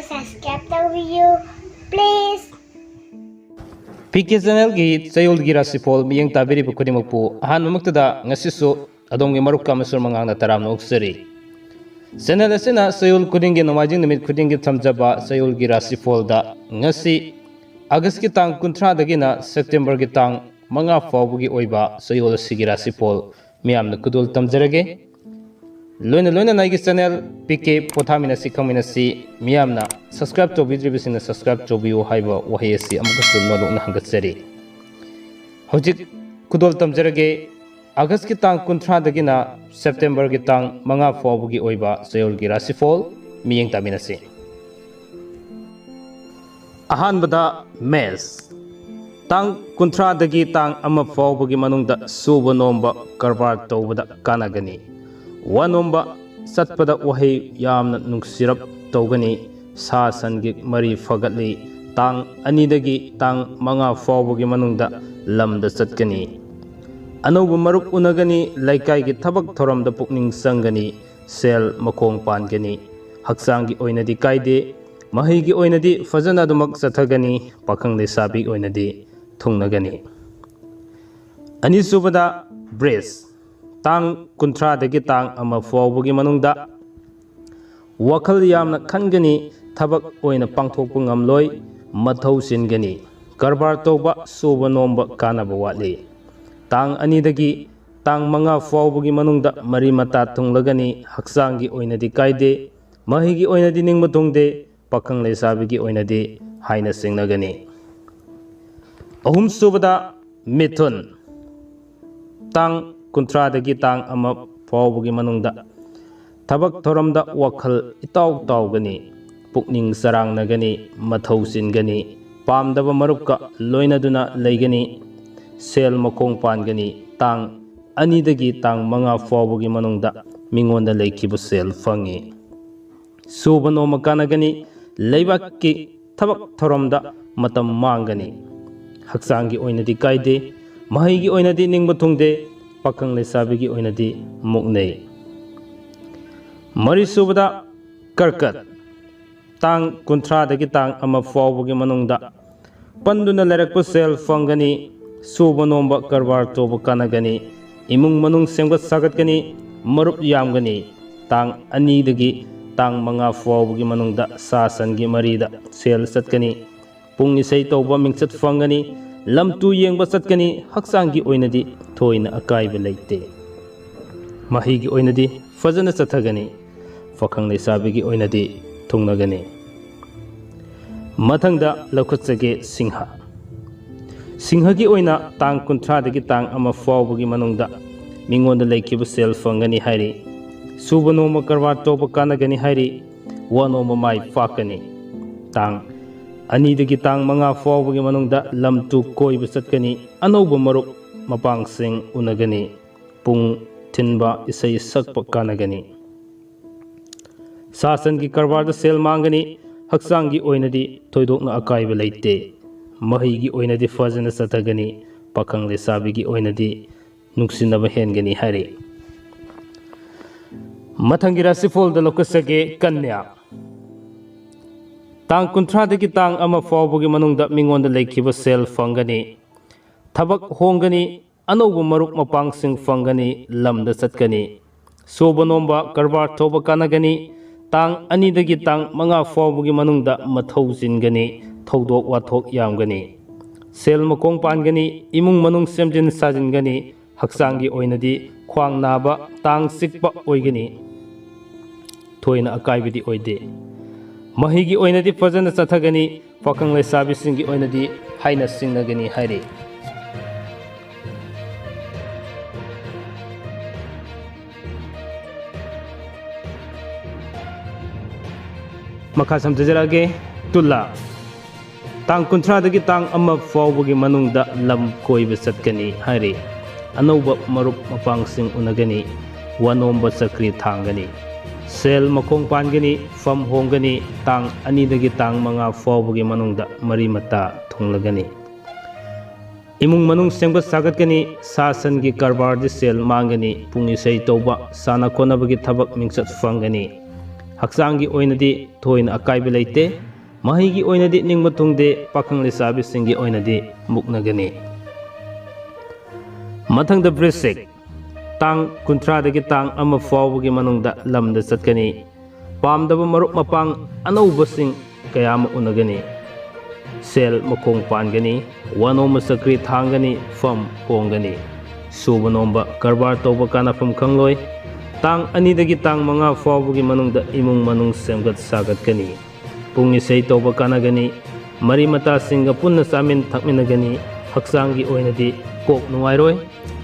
Subscribe the video, please. PK channel gi chayol gi rasifol miyang tabiri bu khudimuk pu ahan mamaktada ngasisu adom gi maruk kamasur mangangna taram noksari channel asina chayol khuding gi nomajing nimit khuding gi thamjaba chayol gi rasifol da ngasi August ki tang 13 dagina September ki tang manga fawbu gi oiba chayol sigi rasifol miyamna kudul tamjarage loina naigi channel PK pothamina sikhamina si miyamna subscribe to video bisina subscribe to biu haiba wahi si amkasu nolukna hangatsari hojik kudol tamjarage August ki tang 13 dagina September ki tang manga fawbu gi oiba chayol gi rasifol miyang tamina si ahanbada mes tang 13 dagi tang ama fawbu gi manungda suba nomba karbar tawbada kanagani Wanomba satpada wahi yamna nungsirap tawgani sa sangi mari fagatli tang anidagi tang manga fawbugi manungda lamda satkani anobu maruk unagani laikai gi thabak thoramda pukning sangani sel makong pangani haksangi oinadi kaide mahigi oinadi fajana dumak sathagani pakhang le sabi oinadi thungnagani anisubada brace tang 13 dagi tang ama fawbugi manungda wakhal yamna khangani thabak oina pangthokpa ngamloi mathau singani karbar toba suba nomba kanaba watli tang ani dagi tang manga fawbugi manungda mari mata thunglagani haksangi oinadi kaide mahigi oinadi ningma thungde pakhang lesabigi oinadi haina singnagani ahum subada mithun tang 13 dagi tang ama fawbugi manungda thabak thoramda wakhal itaw tawgani pukning sarang nagani mathau singani pamdaba marukka loinaduna leigani sel makong pangani tang ani dagi tang manga fawbugi manungda mingonda leikibu sel fangi subano makanagani leibakki thabak thoramda matam mangani haksangi oinadi kaide mahigi oinadi ningba thungde pakhang lesabigi oinadi muknei mari subada karkat tang 13 dagi tang ama fawbugi manungda panduna lerakpu sel fangani suba nomba karbar toba kanagani imung manung semgat sagatgani marup yamgani tang ani dagi tang manga fawbugi manungda sasangi marida sel satkani pung isai toba mingsat fangani lamtu yengba satkani haksangi oinadi thoina akaiba leite mahigi oinadi fajana sathagani pakhang lesabigi oinadi thungnagani mathangda laukhatsage singhagi oina tang 13 dagi tang ama fawbugi manungda mingonda leikiba sel fangani hairi subanoma karwa toba kanagani hairi wanoma mai fakani tang ani dagi tang manga fawbugi manungda lamtu koiba satkani anoba maruk mapang sing unagani pung tinba isai sakpa kanagani sasan gi karbarda sel mangani haksangi oinadi thoidokna akaiba leite mahigi oinadi fajana sathagani pakhang lesabigi oinadi nungsinaba hengani hari mathangi rasifol da lokasage kanya tang 13 dagi tang ama fawbugi manungda mingonda leikiba sel fangani thabak hongani anobu maruk mapang sing fangani lamda satkani sobanomba karbar thoba kanagani tang ani dagi tang manga fawbugi manungda mathau jingani thodok wathok yamgani sel makong pangani imung manung semjin sajingani haksangi oinadi khwang naba tang sikpa oigani thoina akaibidi oide mahigi oinadi fajana sathagani pakhang lesabi singi oinadi haina singnagani hairi makha samjajarage tulla tang 13 dagi tang ama fawbugi manungda lam koiba satkani hairi anoba marup mapang sing unagani wanomba sakri thangani ꯁꯦꯜ ꯃꯈꯣꯡ ꯄꯥꯟꯒꯅꯤ ꯐꯝ ꯍꯣꯡꯒꯅꯤ ꯇꯥꯡ 2ꯗꯒꯤ ꯇꯥꯡ 5 ꯐꯥꯎꯕꯒꯤ ꯃꯅꯨꯡꯗ ꯃꯔꯤ ꯃꯇꯥ ꯊꯨꯡꯂꯒꯅꯤ ꯏꯃꯨꯡ ꯃꯅꯨꯡ ꯁꯦꯝꯒꯠ ꯁꯥꯒꯠꯀꯅꯤ ꯁꯥ ꯁꯟꯒꯤ ꯀꯔꯕꯥꯔꯗꯤ ꯁꯦꯜ ꯃꯥꯡꯒꯅꯤ ꯄꯨꯡ ꯏꯁꯩ ꯇꯧꯕ ꯁꯥꯟꯅ ꯈꯣꯠꯅꯕꯒꯤ ꯊꯕꯛ ꯃꯤꯡꯆꯠ ꯐꯪꯒꯅꯤ ꯍꯛꯆꯥꯡꯒꯤ ꯑꯣꯏꯅꯗꯤ ꯊꯣꯏꯅ ꯑꯀꯥꯏꯕ ꯂꯩꯇꯦ ꯃꯍꯩꯒꯤ ꯑꯣꯏꯅꯗꯤ ꯅꯤꯡꯕ ꯊꯨꯡꯗꯦ ꯄꯥꯈꯪ ꯂꯩꯁꯥꯕꯤꯁꯤꯡꯒꯤ ꯑꯣꯏꯅꯗꯤ ꯃꯨꯛꯅꯒꯅꯤ ꯃꯊꯪꯗ ꯕ꯭ꯔꯤꯁꯤꯛ ꯇꯥꯡ 30ꯗꯒꯤ ꯇꯥꯡ 1 ꯐꯥꯎꯕꯒꯤ ꯃꯅꯨꯡꯗ ꯂꯝꯗ ꯆꯠꯀꯅꯤ ꯄꯥꯝꯗꯕ ꯃꯔꯨꯞ ꯃꯄꯥꯡ ꯑꯅꯧꯕꯁꯤꯡ ꯀꯌꯥ ꯑꯃ ꯎꯅꯒꯅꯤ ꯁꯦꯜ ꯃꯈꯣꯡ ꯄꯥꯟꯒꯅꯤ ꯋꯥꯅꯣꯝꯕ ꯆꯀ꯭ꯔꯤ ꯊꯥꯡꯒꯅꯤ ꯐꯝ ꯍꯣꯡꯒꯅꯤ ꯁꯨꯕ ꯅꯣꯝꯕ ꯀꯔꯕꯥꯔ ꯇꯧꯕ ꯀꯥꯟꯅꯐꯝ ꯈꯪꯂꯣꯏ ꯇꯥꯡ 2ꯗꯒꯤ ꯇꯥꯡ 5 ꯐꯥꯎꯕꯒꯤ ꯃꯅꯨꯡꯗ ꯏꯃꯨꯡ ꯃꯅꯨꯡ ꯁꯦꯝꯒꯠ ꯁꯥꯒꯠꯀꯅꯤ ꯄꯨꯡ ꯏꯁꯩ ꯇꯧꯕ ꯀꯥꯟꯅꯒꯅꯤ ꯃꯔꯤ ꯃꯇꯥꯁꯤꯡꯒ ꯄꯨꯟꯅ ꯆꯥꯃꯤꯟ ꯊꯛꯃꯤꯟꯅꯒꯅꯤ ꯍꯛꯆꯥꯡꯒꯤ ꯑꯣꯏꯅꯗꯤ ꯀꯣꯛ ꯅꯨꯡꯉꯥꯏꯔꯣꯏ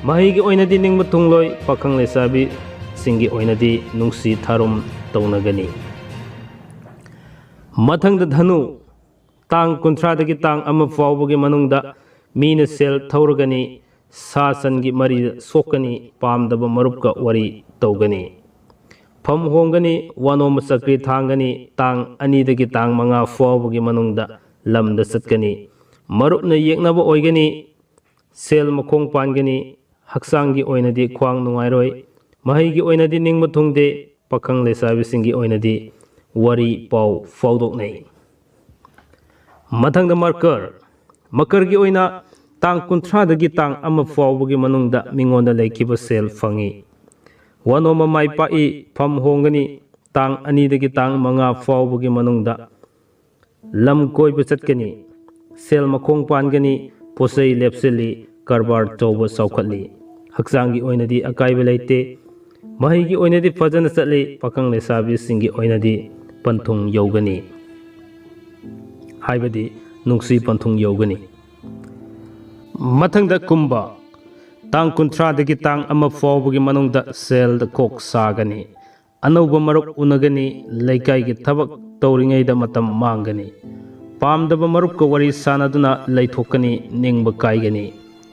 ꯃꯍꯩꯒꯤ ꯑꯣꯏꯅꯗꯤ ꯅꯤꯡꯕ ꯊꯨꯡꯂꯣꯏ ꯄꯥꯈꯪ ꯂꯩꯁꯥꯕꯤꯁꯤꯡꯒꯤ ꯑꯣꯏꯅꯗꯤ ꯅꯨꯡꯁꯤ ꯊꯥꯔꯨꯝ ꯇꯧꯅꯒꯅꯤ ꯃꯊꯪꯗ ꯙꯅꯨ ꯇꯥꯡ 30ꯗꯒꯤ ꯇꯥꯡ 1 ꯐꯥꯎꯕꯒꯤ ꯃꯅꯨꯡꯗ ꯃꯤꯅ ꯁꯦꯜ ꯊꯧꯔꯒꯅꯤ ꯁꯥ ꯁꯟꯒꯤ ꯃꯔꯤꯗ ꯁꯣꯛꯀꯅꯤ ꯄꯥꯝꯗꯕ ꯃꯔꯨꯞꯀ ꯋꯥꯔꯤ ꯇꯧꯒꯅꯤ ꯐꯝ ꯍꯣꯡꯒꯅꯤ ꯋꯥꯅꯣꯝꯕ ꯆꯀ꯭ꯔꯤ ꯊꯥꯡꯒꯅꯤ ꯇꯥꯡ 2ꯗꯒꯤ ꯇꯥꯡ 5 ꯐꯥꯎꯕꯒꯤ ꯃꯅꯨꯡꯗ ꯂꯝꯗ ꯆꯠꯀꯅꯤ ꯃꯔꯨꯞꯅ ꯌꯦꯛꯅꯕ ꯑꯣꯏꯒꯅꯤ ꯁꯦල් ꯃꯈꯣꯡ ꯄꯥꯟꯒꯅꯤ ꯍꯛꯆꯥꯡꯒꯤ ꯑꯣꯏꯅꯗꯤ ꯈ꯭ꯋꯥꯡ ꯅꯨꯡꯉꯥꯏꯔꯣꯏ ꯃꯍꯩꯒꯤ ꯑꯣꯏꯅꯗꯤ ꯅꯤꯡꯕ ꯊꯨꯡꯗꯦ ꯄꯥꯈꯪ ꯂꯩꯁꯥꯕꯤꯁꯤꯡꯒꯤ ꯑꯣꯏꯅꯗꯤ ꯋꯥꯔꯤ ꯄꯥꯎ ꯐꯥꯎꯗꯣꯛꯅꯩ ꯃꯊꯪꯗ ꯃꯀꯔꯒꯤ ꯑꯣꯏꯅ ꯇꯥꯡ 30ꯗꯒꯤ ꯇꯥꯡ 1 ꯐꯥꯎꯕꯒꯤ ꯃꯅꯨꯡꯗ ꯃꯤꯉꯣꯟꯗ ꯂꯩꯈꯤꯕ ꯁꯦꯜ ꯐꯪꯏ ꯋꯥꯅꯣꯝꯕ ꯃꯥꯏ ꯄꯥꯛꯏ ꯐꯝ ꯍꯣꯡꯒꯅꯤ ꯇꯥꯡ 2ꯗꯒꯤ ꯇꯥꯡ 5 ꯐꯥꯎꯕꯒꯤ ꯃꯅꯨꯡꯗ ꯂꯝ ꯀꯣꯏꯕ ꯆꯠꯀꯅꯤ ꯁꯦꯜ ꯃꯈꯣꯡ ꯄꯥꯟꯒꯅꯤ ꯄꯣꯠꯆꯩ ꯂꯦꯞꯁꯤꯜꯂꯤ ꯀꯔꯕꯥꯔ ꯇꯧꯕ ꯆꯥꯎꯈꯠꯂꯤ ꯍꯛꯆꯥꯡꯒꯤ ꯑꯣꯏꯅꯗꯤ ꯑꯀꯥꯏꯕ ꯂꯩꯇꯦ ꯃꯍꯩꯒꯤ ꯑꯣꯏꯅꯗꯤ ꯐꯖꯅ ꯆꯠꯂꯤ ꯄꯥꯈꯪ ꯂꯩꯁꯥꯕꯤꯁꯤꯡꯒꯤ ꯑꯣꯏꯅꯗꯤ ꯄꯟꯊꯨꯡ ꯌꯧꯒꯅꯤ ꯍꯥꯏꯕꯗꯤ ꯅꯨꯡꯁꯤ ꯄꯟꯊꯨꯡ ꯌꯧꯒꯅꯤ ꯃꯊꯪꯗ ꯀꯨꯝꯕ ꯇꯥꯡ 30ꯗꯒꯤ ꯇꯥꯡ 1 ꯐꯥꯎꯕꯒꯤ ꯃꯅꯨꯡꯗ ꯁꯦꯜꯗ ꯀꯣꯛ ꯁꯥꯒꯅꯤ ꯑꯅꯧꯕ ꯃꯔꯨꯞ ꯎꯅꯒꯅꯤ ꯂꯩꯀꯥꯏꯒꯤ ꯊꯕꯛ ꯇꯧꯔꯤꯉꯩꯗ ꯃꯇꯝ ꯃꯥꯡꯒꯅꯤ ꯄꯥꯝꯗꯕ ꯃꯔꯨꯞꯀ ꯋꯥꯔꯤ ꯁꯥꯟꯅꯗꯨꯅ ꯂꯩꯊꯣꯛꯀꯅꯤ ꯅꯤꯡꯕ ꯀꯥꯏꯒꯅꯤ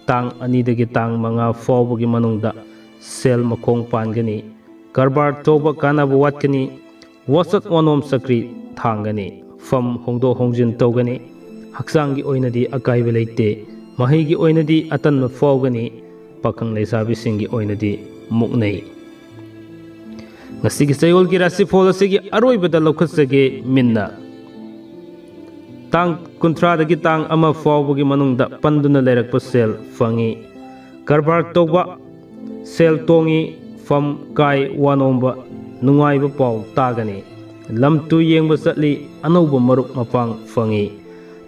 ꯇꯥꯡ 2ꯗꯒꯤ ꯇꯥꯡ 5 ꯐꯥꯎꯕꯒꯤ ꯃꯅꯨꯡꯗ ꯁꯦꯜ ꯃꯈꯣꯡ パンꯒꯅꯤ ꯀꯔꯕꯥꯔ ꯇꯧꯕ ꯀꯥꯟꯅꯕ ꯋꯥꯠꯀꯅꯤ ꯋꯥꯆꯠ ꯋꯥꯅꯣꯝ ꯆꯀ꯭ꯔꯤ ꯊꯥꯡꯒꯅꯤ ꯐꯝ ꯍꯣꯡꯗꯣꯛ ꯍꯣꯡꯖꯤꯟ ꯇꯧꯒꯅꯤ ꯍꯛꯆꯥꯡꯒꯤ ꯑꯣꯏꯅꯗꯤ ꯑꯀꯥꯏꯕ ꯂꯩꯇꯦ ꯃꯍꯩꯒꯤ ꯑꯣꯏꯅꯗꯤ ꯑꯇꯟꯕ ꯐꯥꯎꯒꯅꯤ ꯄꯥꯈꯪ ꯂꯩꯁꯥꯕꯤꯁꯤꯡꯒꯤ ꯑꯣꯏꯅꯗꯤ ꯃꯨꯛꯅꯩ ꯉꯁꯤꯒꯤ ꯆꯌꯣꯜꯒꯤ ꯔꯥꯁꯤꯐꯣꯜ ꯑꯁꯤꯒꯤ ꯑꯔꯣꯏꯕꯗ ꯂꯧꯈꯠꯆꯒꯦ ꯃꯤꯟꯅ ꯇꯥꯡ 30ꯗꯒꯤ ꯇꯥꯡ 1 ꯐꯥꯎꯕꯒꯤ ꯃꯅꯨꯡꯗ ꯄꯟꯗꯨꯅ ꯂꯩꯔꯛꯄ ꯁꯦꯜ ꯐꯪꯏ ꯀꯔꯕꯥꯔ ꯇꯧꯕ ꯁꯦꯜ ꯇꯣꯡꯏ ꯐꯝ ꯀꯥꯏ ꯋꯥꯅꯣꯝꯕ ꯅꯨꯡꯉꯥꯏꯕ ꯄꯥꯎ ꯇꯥꯒꯅꯤ ꯂꯝ ꯇꯨ ꯌꯦꯡꯕ ꯆꯠꯂꯤ ꯑꯅꯧꯕ ꯃꯔꯨꯞ ꯃꯄꯥꯡ ꯐꯪꯏ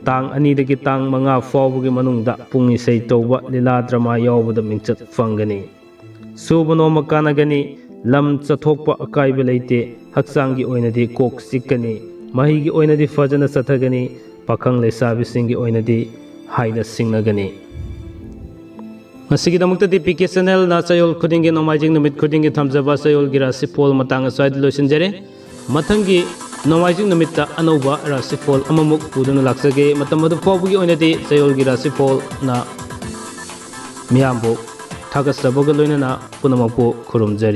ꯇꯥꯡ 2ꯗꯒꯤ ꯇꯥꯡ 5 ꯐꯥꯎꯕꯒꯤ ꯃꯅꯨꯡꯗ ꯄꯨꯡ ꯏꯁꯩ ꯇꯧꯕ ꯂꯤꯂꯥ ꯗ꯭ꯔꯃꯥ ꯌꯥꯎꯕꯗ ꯃꯤꯡꯆꯠ ꯐꯪꯒꯅꯤ ꯁꯨꯕ ꯅꯣꯝꯕ ꯀꯥꯟꯅꯒꯅꯤ ꯂꯝ ꯆꯠꯊꯣꯛꯄ ꯑꯀꯥꯏꯕ ꯂꯩꯇꯦ ꯍꯛꯆꯥꯡꯒꯤ ꯑꯣꯏꯅꯗꯤ ꯀꯣꯛ ꯆꯤꯛꯀꯅꯤ ꯃꯍꯩꯒꯤ ꯑꯣꯏꯅꯗꯤ ꯐꯖꯅ ꯆꯠꯊꯒꯅꯤ ꯄꯥꯈꯪ ꯂꯩꯁꯥꯕꯤꯁꯤꯡꯒꯤ ꯑꯣꯏꯅꯗꯤ ꯍꯥꯏꯅ ꯁꯤꯡꯅꯒꯅꯤ ꯉꯁꯤꯒꯤꯗꯃꯛꯇꯗꯤ PK ꯆꯦꯅꯦꯜꯅ ꯆꯌꯣꯜ ꯈꯨꯗꯤꯡꯒꯤ ꯅꯣꯡꯃꯥꯏꯖꯤꯡ ꯅꯨꯃꯤꯠ ꯈꯨꯗꯤꯡꯒꯤ ꯊꯝꯖꯕ ꯆꯌꯣꯜꯒꯤ ꯔꯥꯁꯤꯐꯣꯜ ꯃꯇꯥꯡ ꯑꯁ꯭ꯋꯥꯏꯗ ꯂꯣꯏꯁꯤꯟꯖꯔꯦ ꯃꯊꯪꯒꯤ ꯅꯣꯡꯃꯥꯏꯖꯤꯡ ꯅꯨꯃꯤꯠꯇ ꯑꯅꯧꯕ ꯔꯥꯁꯤꯐꯣꯜ ꯑꯃꯃꯨꯛ ꯄꯨꯗꯨꯅ ꯂꯥꯛꯆꯒꯦ ꯃꯇꯝ ꯑꯗꯨ ꯐꯥꯎꯕꯒꯤ ꯑꯣꯏꯅꯗꯤ ꯆꯌꯣꯜꯒꯤ ꯔꯥꯁꯤꯐꯣꯜꯅ ꯃꯤꯌꯥꯝꯕꯨ ꯊꯥꯒꯠꯆꯕꯒ ꯂꯣꯏꯅꯅ ꯄꯨꯝꯅꯃꯛꯄꯨ ꯈꯨꯔꯨꯝꯖꯔꯤ